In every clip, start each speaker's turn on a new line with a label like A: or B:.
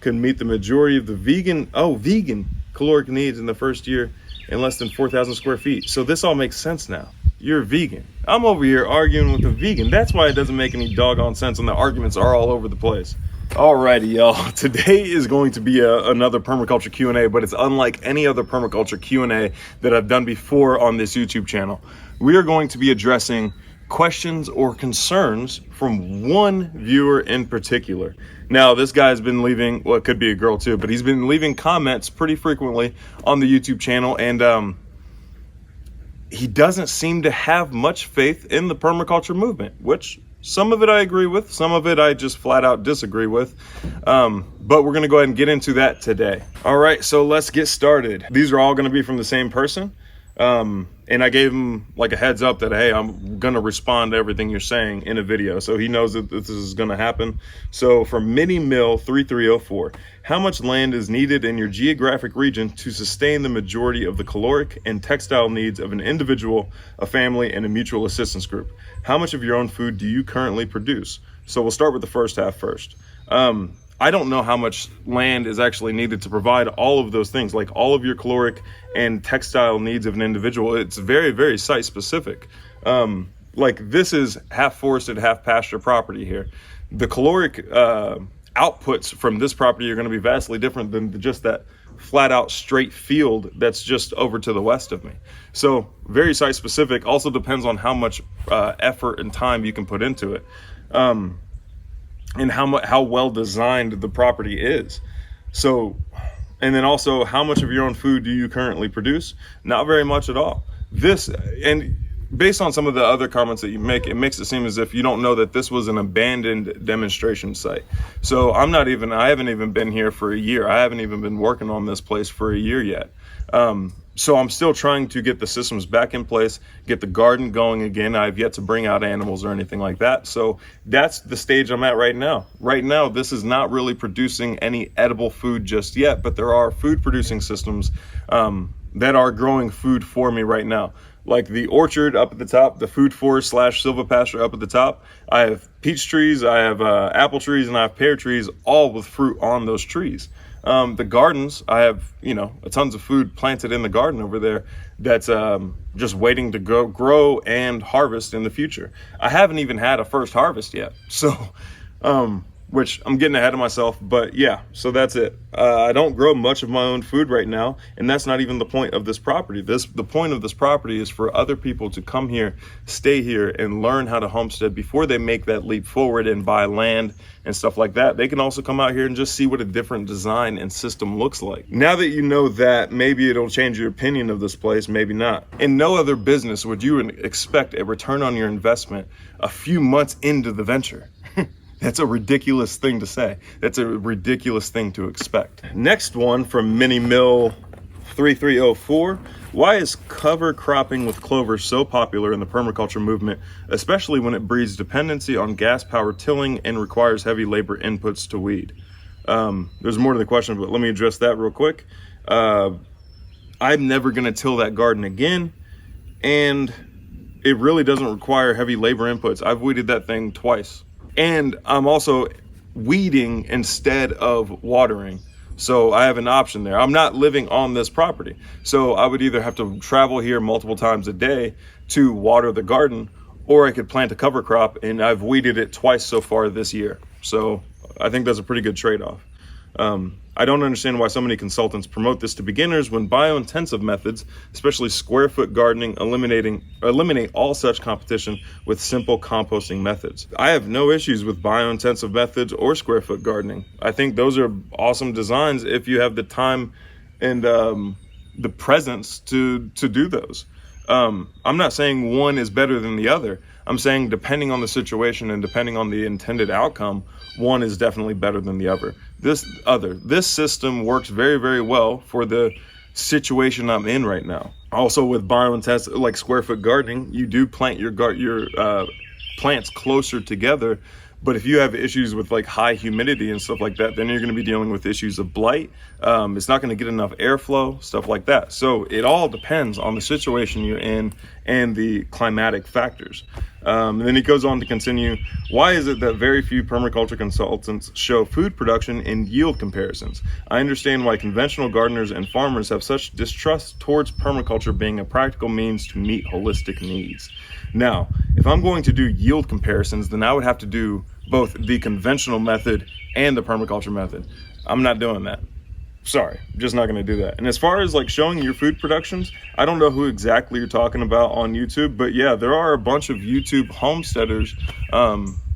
A: could meet the majority of the vegan caloric needs in the first year in less than 4,000 square feet. So this all makes sense now. You're a vegan. I'm over here arguing with a vegan. That's why it doesn't make any doggone sense, and the arguments are all over the place. Alrighty, y'all. Today is going to be another permaculture Q&A, but it's unlike any other permaculture Q&A that I've done before on this YouTube channel. We are going to be addressing questions or concerns from one viewer in particular. Now, this guy's been leaving, well, it could be a girl too, but he's been leaving comments pretty frequently on the YouTube channel, and he doesn't seem to have much faith in the permaculture movement, which some of it I agree with, some of it I just flat out disagree with, but we're gonna go ahead and get into that today. All right, so let's get started. These are all gonna be from the same person. And I gave him like a heads up that, hey, I'm gonna respond to everything you're saying in a video, so he knows that this is gonna happen. So from Mini Mill 3304, how much land is needed in your geographic region to sustain the majority of the caloric and textile needs of an individual, a family, and a mutual assistance group? How much of your own food do you currently produce? So we'll start with the first half first. I don't know how much land is actually needed to provide all of those things, like all of your caloric and textile needs of an individual. It's very, very site specific. Like this is half forested, half pasture property here. The caloric outputs from this property are going to be vastly different than just that flat out straight field that's just over to the west of me. So very site specific. Also depends on how much effort and time you can put into it. And how well designed the property is. So, and then also how much of your own food do you currently produce? Not very much at all. This, and based on some of the other comments that you make, it makes it seem as if you don't know that this was an abandoned demonstration site. So I haven't even been here for a year. I haven't even been working on this place for a year yet. So I'm still trying to get the systems back in place, get the garden going again. I've yet to bring out animals or anything like that. So that's the stage I'm at right now. Right now, this is not really producing any edible food just yet, but there are food producing systems that are growing food for me right now. Like the orchard up at the top, the food forest / silvopasture up at the top. I have peach trees, I have apple trees, and I have pear trees, all with fruit on those trees. The gardens, I have, tons of food planted in the garden over there that's just waiting to grow and harvest in the future. I haven't even had a first harvest yet, so which I'm getting ahead of myself, but yeah, so that's it. I don't grow much of my own food right now, and that's not even the point of this property. The point of this property is for other people to come here, stay here, and learn how to homestead before they make that leap forward and buy land and stuff like that. They can also come out here and just see what a different design and system looks like. Now that you know that, maybe it'll change your opinion of this place, maybe not. In no other business would you expect a return on your investment a few months into the venture. That's a ridiculous thing to say. That's a ridiculous thing to expect. Next one from Mini Mill 3304. Why is cover cropping with clover so popular in the permaculture movement, especially when it breeds dependency on gas-powered tilling and requires heavy labor inputs to weed? There's more to the question, but let me address that real quick. I'm never gonna till that garden again, and it really doesn't require heavy labor inputs. I've weeded that thing twice. And I'm also weeding instead of watering. So I have an option there. I'm not living on this property. So I would either have to travel here multiple times a day to water the garden, or I could plant a cover crop, and I've weeded it twice so far this year. So I think that's a pretty good trade-off. I don't understand why so many consultants promote this to beginners when bio-intensive methods, especially square foot gardening, eliminate all such competition with simple composting methods. I have no issues with bio-intensive methods or square foot gardening. I think those are awesome designs if you have the time and the presence to do those. I'm not saying one is better than the other. I'm saying depending on the situation and depending on the intended outcome, one is definitely better than the other. This system works very, very well for the situation I'm in right now. Also with bio-intensive, like square foot gardening, you do plant your plants closer together. But if you have issues with like high humidity and stuff like that, then you're going to be dealing with issues of blight. It's not going to get enough airflow, stuff like that. So it all depends on the situation you're in and the climatic factors. And then he goes on to continue, why is it that very few permaculture consultants show food production and yield comparisons? I understand why conventional gardeners and farmers have such distrust towards permaculture being a practical means to meet holistic needs. Now, if I'm going to do yield comparisons, then I would have to do both the conventional method and the permaculture method. I'm not doing that. Sorry, I'm just not going to do that. And as far as like showing your food productions, I don't know who exactly you're talking about on YouTube, but yeah, there are a bunch of YouTube homesteaders,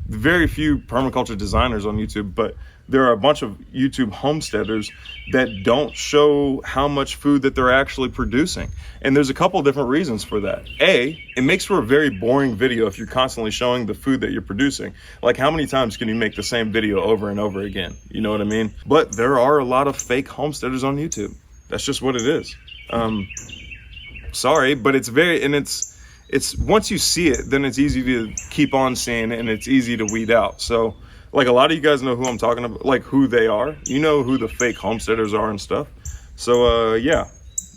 A: very few permaculture designers on YouTube, but there are a bunch of YouTube homesteaders that don't show how much food that they're actually producing. And there's a couple of different reasons for that. A, it makes for a very boring video if you're constantly showing the food that you're producing. Like, how many times can you make the same video over and over again? You know what I mean? But there are a lot of fake homesteaders on YouTube. That's just what it is. Sorry, but it's once you see it, then it's easy to keep on seeing it and it's easy to weed out. So, like, a lot of you guys know who I'm talking about, like who they are. You know who the fake homesteaders are and stuff. So, yeah.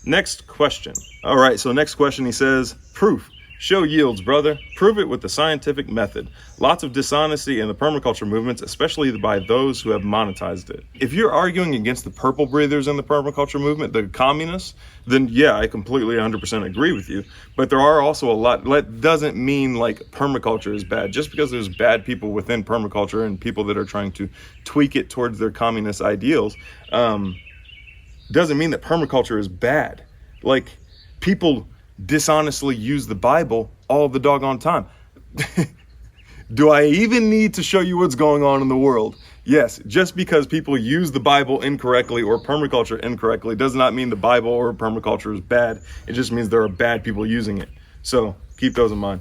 A: Next question. All right, so next question, he says, proof. Show yields, brother. Prove it with the scientific method. Lots of dishonesty in the permaculture movements, especially by those who have monetized it. If you're arguing against the purple breathers in the permaculture movement, the communists, then yeah, I completely 100% agree with you. But there are also a lot. That doesn't mean like permaculture is bad. Just because there's bad people within permaculture and people that are trying to tweak it towards their communist ideals, doesn't mean that permaculture is bad. Like, people dishonestly use the Bible all the doggone time. Do I even need to show you what's going on in the world? Yes, just because people use the Bible incorrectly or permaculture incorrectly does not mean the Bible or permaculture is bad. It just means there are bad people using it. So keep those in mind.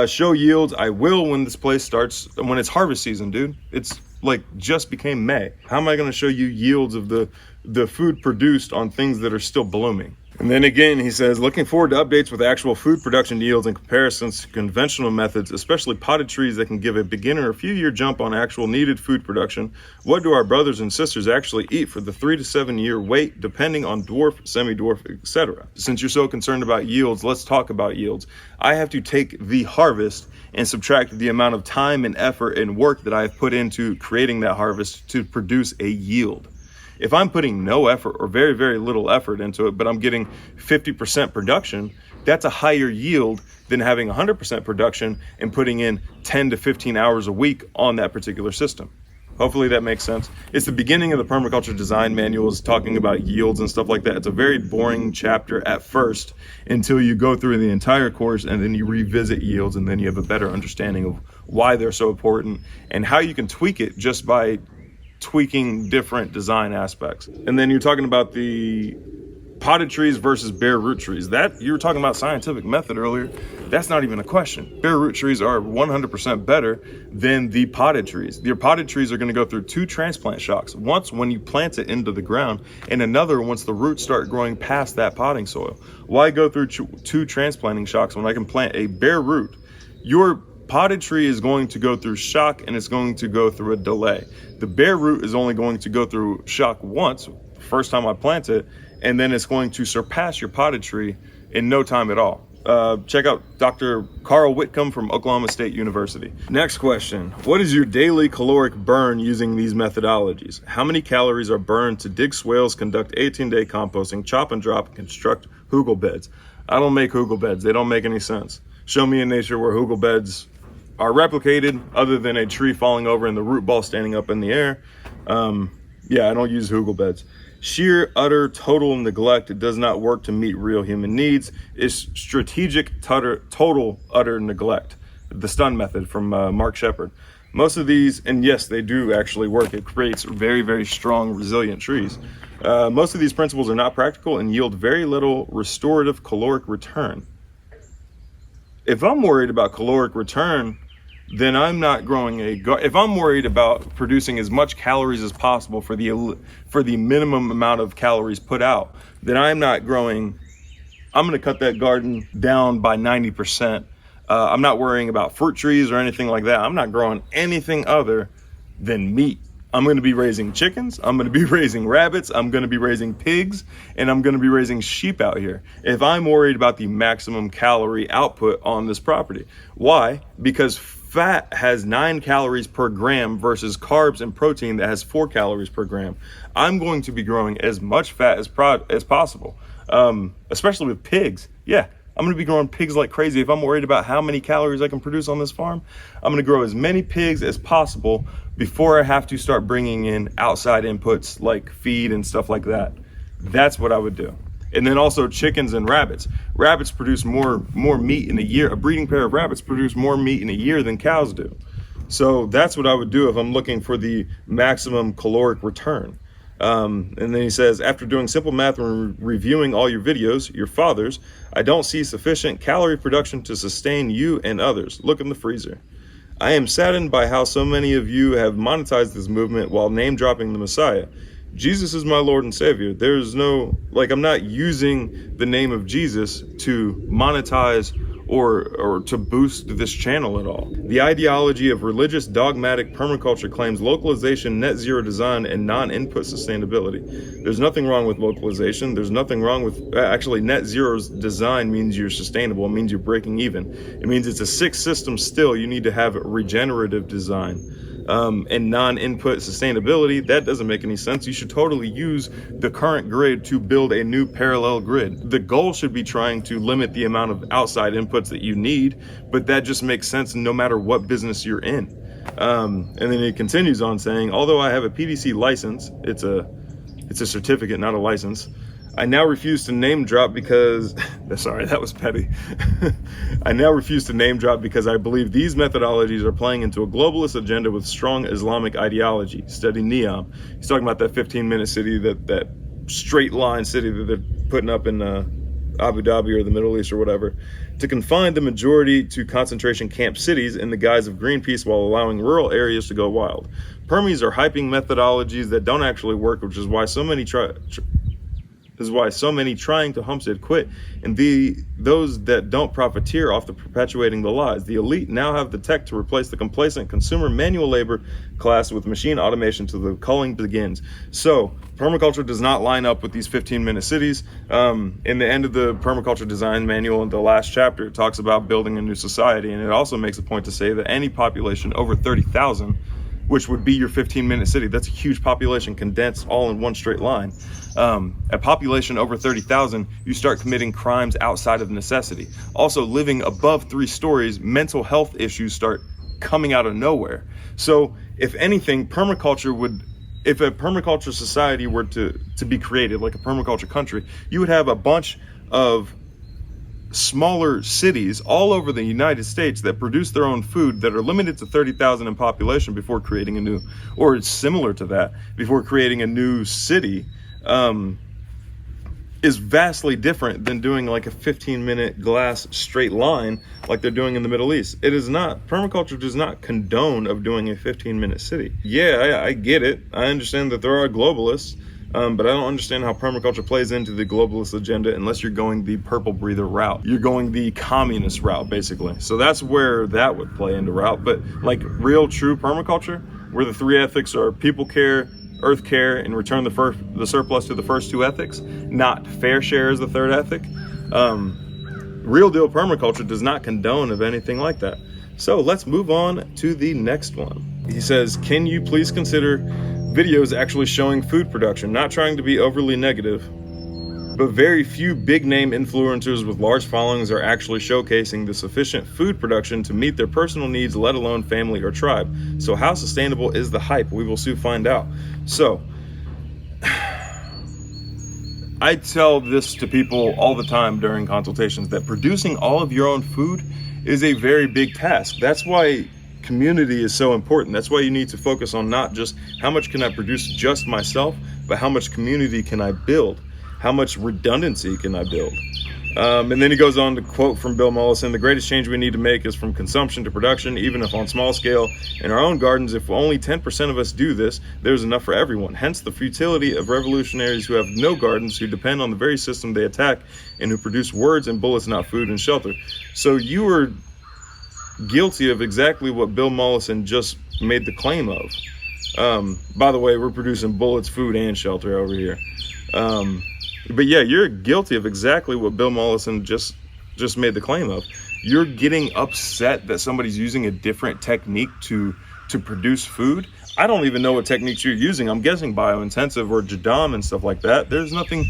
A: Show yields. I will when this place starts, when it's harvest season, dude. It's like just became May. How am I going to show you yields of the food produced on things that are still blooming? And then again, he says, looking forward to updates with actual food production yields and comparisons to conventional methods, especially potted trees that can give a beginner a few-year jump on actual needed food production. What do our brothers and sisters actually eat for the 3 to 7 year wait, depending on dwarf, semi-dwarf, etc.? Since you're so concerned about yields, let's talk about yields. I have to take the harvest and subtract the amount of time and effort and work that I've put into creating that harvest to produce a yield. If I'm putting no effort or very, very little effort into it, but I'm getting 50% production, that's a higher yield than having 100% production and putting in 10 to 15 hours a week on that particular system. Hopefully that makes sense. It's the beginning of the permaculture design manuals talking about yields and stuff like that. It's a very boring chapter at first until you go through the entire course and then you revisit yields, and then you have a better understanding of why they're so important and how you can tweak it just by tweaking different design aspects. And then you're talking about the potted trees versus bare root trees. That you were talking about scientific method earlier. That's not even a question. Bare root trees are 100% better than the potted trees. Your potted trees are going to go through 2 transplant shocks. Once when you plant it into the ground, and another once the roots start growing past that potting soil. Why go through 2 transplanting shocks when I can plant a bare root? Your potted tree is going to go through shock and it's going to go through a delay. The bare root is only going to go through shock once, first time I plant it, and then it's going to surpass your potted tree in no time at all. Check out Dr. Carl Whitcomb from Oklahoma State University. Next question. What is your daily caloric burn using these methodologies? How many calories are burned to dig swales, conduct 18-day composting, chop and drop, and construct hugel beds? I don't make hugel beds. They don't make any sense. Show me in nature where hugel beds are replicated other than a tree falling over and the root ball standing up in the air. Yeah, I don't use hugel beds. Sheer, utter, total neglect. It does not work to meet real human needs. It's strategic, total, utter neglect. The stun method from Mark Shepard. Most of these, and yes, they do actually work. It creates very, very strong, resilient trees. Most of these principles are not practical and yield very little restorative caloric return. If I'm worried about caloric return, then I'm not growing if I'm worried about producing as much calories as possible for the minimum amount of calories put out, then I'm not growing. I'm going to cut that garden down by 90%. I'm not worrying about fruit trees or anything like that. I'm not growing anything other than meat. I'm going to be raising chickens, I'm going to be raising rabbits, I'm going to be raising pigs, and I'm going to be raising sheep out here. If I'm worried about the maximum calorie output on this property. Why? Because fat has 9 calories per gram versus carbs and protein that has 4 calories per gram. I'm going to be growing as much fat as possible, especially with pigs. Yeah, I'm going to be growing pigs like crazy. If I'm worried about how many calories I can produce on this farm, I'm going to grow as many pigs as possible before I have to start bringing in outside inputs like feed and stuff like that. That's what I would do. And then also chickens and rabbits. Rabbits produce more meat in a year. A breeding pair of rabbits produce more meat in a year than cows do. So that's what I would do if I'm looking for the maximum caloric return. And then he says, after doing simple math and reviewing all your videos, your father's, I don't see sufficient calorie production to sustain you and others. Look in the freezer. I am saddened by how so many of you have monetized this movement while name dropping the Messiah. Jesus is my Lord and Savior. There's no, I'm not using the name of Jesus to monetize or to boost this channel at all. The ideology of religious dogmatic permaculture claims localization, net zero design, and non-input sustainability. There's nothing wrong with localization. There's nothing wrong with, actually net zero's design means you're sustainable. It means you're breaking even. It means it's a sick system still. You need to have regenerative design. And non-input sustainability, that doesn't make any sense. You should totally use the current grid to build a new parallel grid. The goal should be trying to limit the amount of outside inputs that you need, but that just makes sense no matter what business you're in. And then it continues on saying, although I have a PDC license, it's a certificate, not a license, I now refuse to name drop because, sorry, that was petty. I now refuse to name drop because I believe these methodologies are playing into a globalist agenda with strong Islamic ideology. Study NEOM. He's talking about that 15-minute city, that straight line city that they're putting up in Abu Dhabi or the Middle East or whatever, to confine the majority to concentration camp cities in the guise of Greenpeace while allowing rural areas to go wild. Permies are hyping methodologies that don't actually work, which is why so many trying to homestead quit, and those that don't profiteer off the perpetuating the lies. The elite now have the tech to replace the complacent consumer manual labor class with machine automation till the culling begins. So permaculture does not line up with these 15-minute cities. In the end of the permaculture design manual, in the last chapter, it talks about building a new society, and it also makes a point to say that any population over 30,000, which would be your 15-minute city, that's a huge population condensed all in one straight line. A population over 30,000, you start committing crimes outside of necessity. Also, living above 3 stories, mental health issues start coming out of nowhere. So if anything, if a permaculture society were to be created, like a permaculture country, you would have a bunch of smaller cities all over the United States that produce their own food that are limited to 30,000 in population before creating a new, or it's similar to that, before creating a new city, is vastly different than doing like a 15-minute glass straight line like they're doing in the Middle East. It is not, permaculture does not condone of doing a 15-minute city. Yeah, I get it. I understand that there are globalists, but I don't understand how permaculture plays into the globalist agenda unless you're going the purple breather route. You're going the communist route, basically. So that's where that would play into route. But like real, true permaculture, where the 3 ethics are people care, earth care, and return the surplus to the first 2 ethics, not fair share as the 3rd ethic. Real deal permaculture does not condone of anything like that. So let's move on to the next one. He says, can you please consider videos actually showing food production, not trying to be overly negative, but very few big name influencers with large followings are actually showcasing the sufficient food production to meet their personal needs, let alone family or tribe. So how sustainable is the hype? We will soon find out. So I tell this to people all the time during consultations, that producing all of your own food is a very big task. That's why community is so important. That's why you need to focus on not just how much can I produce just myself, but how much community can I build? How much redundancy can I build? And then he goes on to quote from Bill Mollison, the greatest change we need to make is from consumption to production, even if on small scale. In our own gardens, if only 10% of us do this, there's enough for everyone. Hence the futility of revolutionaries who have no gardens, who depend on the very system they attack, and who produce words and bullets, not food and shelter. So you are guilty of exactly what Bill Mollison just made the claim of. By the way, we're producing bullets, food, and shelter over here. But yeah, you're guilty of exactly what Bill Mollison just made the claim of. You're getting upset that somebody's using a different technique to produce food. I don't even know what techniques you're using. I'm guessing biointensive or Jadam and stuff like that. There's nothing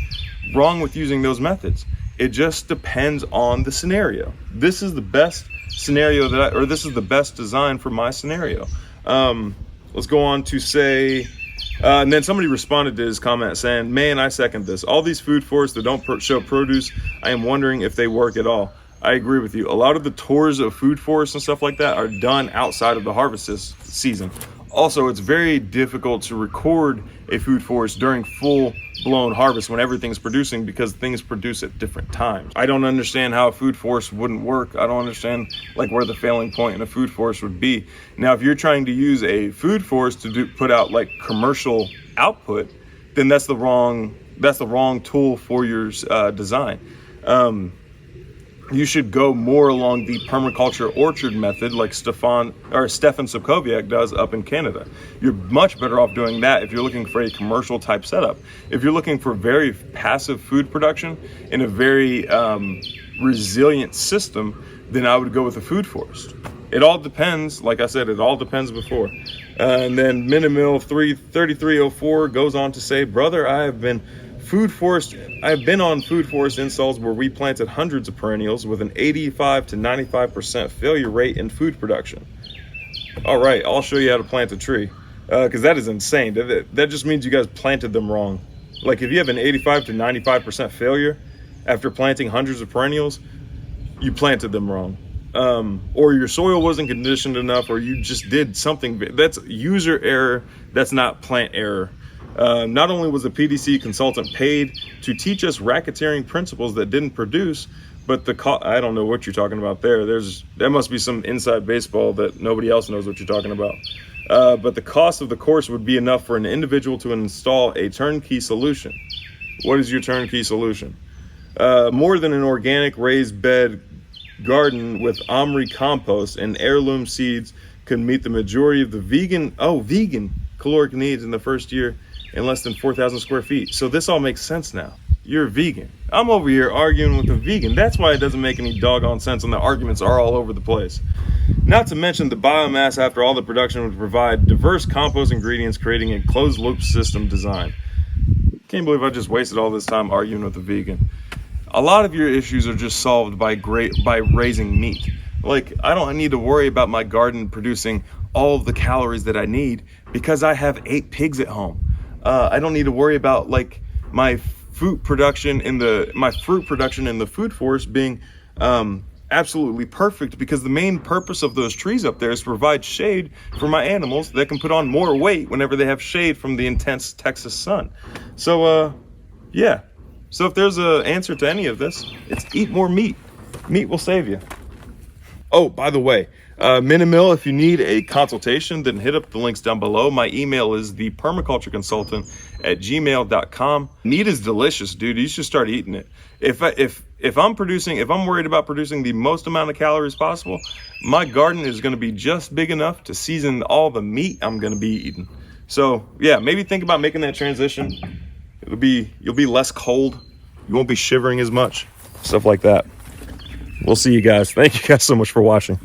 A: wrong with using those methods. It just depends on the scenario. This is the best scenario this is the best design for my scenario. Let's go on to say, and then somebody responded to his comment saying, man, I second this. All these food forests that don't show produce, I am wondering if they work at all. I agree with you. A lot of the tours of food forests and stuff like that are done outside of the harvest season. Also, it's very difficult to record a food forest during full-blown harvest when everything's producing, because things produce at different times. I don't understand how a food forest wouldn't work. I don't understand like where the failing point in a food forest would be. Now, if you're trying to use a food forest to put out like commercial output, then that's the wrong tool for your design. You should go more along the permaculture orchard method like Stefan Sokoviak does up in Canada. You're much better off doing that if you're looking for a commercial type setup. If you're looking for very passive food production in a very resilient system, then I would go with a food forest. It all depends. Like I said, it all depends before. And then Minimil 3304 goes on to say, brother, I have been on food forest installs where we planted hundreds of perennials with an 85 to 95% failure rate in food production. All right, I'll show you how to plant a tree, because that is insane. That just means you guys planted them wrong. Like if you have an 85 to 95% failure after planting hundreds of perennials, you planted them wrong. Or your soil wasn't conditioned enough, or you just did something. That's user error. That's not plant error. Not only was the PDC consultant paid to teach us racketeering principles that didn't produce, but I don't know what you're talking about there. There must be some inside baseball that nobody else knows what you're talking about. But the cost of the course would be enough for an individual to install a turnkey solution. What is your turnkey solution? More than an organic raised bed garden with OMRI compost and heirloom seeds could meet the majority of the vegan caloric needs in the first year in less than 4,000 square feet. So this all makes sense now. You're vegan. I'm over here arguing with a vegan. That's why it doesn't make any doggone sense, and the arguments are all over the place. Not to mention the biomass after all the production would provide diverse compost ingredients, creating a closed loop system design. Can't believe I just wasted all this time arguing with a vegan. A lot of your issues are just solved by raising meat. Like, I don't need to worry about my garden producing all of the calories that I need because I have 8 pigs at home. I don't need to worry about like my fruit production in the food forest being absolutely perfect, because the main purpose of those trees up there is to provide shade for my animals that can put on more weight whenever they have shade from the intense Texas sun. So yeah. So if there's an answer to any of this, it's eat more meat. Meat will save you. Oh, by the way, Minimil, if you need a consultation, then hit up the links down below. My email is ThePermacultureConsultant@gmail.com. Meat is delicious, dude. You should start eating it. If I'm worried about producing the most amount of calories possible, my garden is going to be just big enough to season all the meat I'm going to be eating. So yeah, maybe think about making that transition. You'll be less cold. You won't be shivering as much. Stuff like that. We'll see you guys. Thank you guys so much for watching.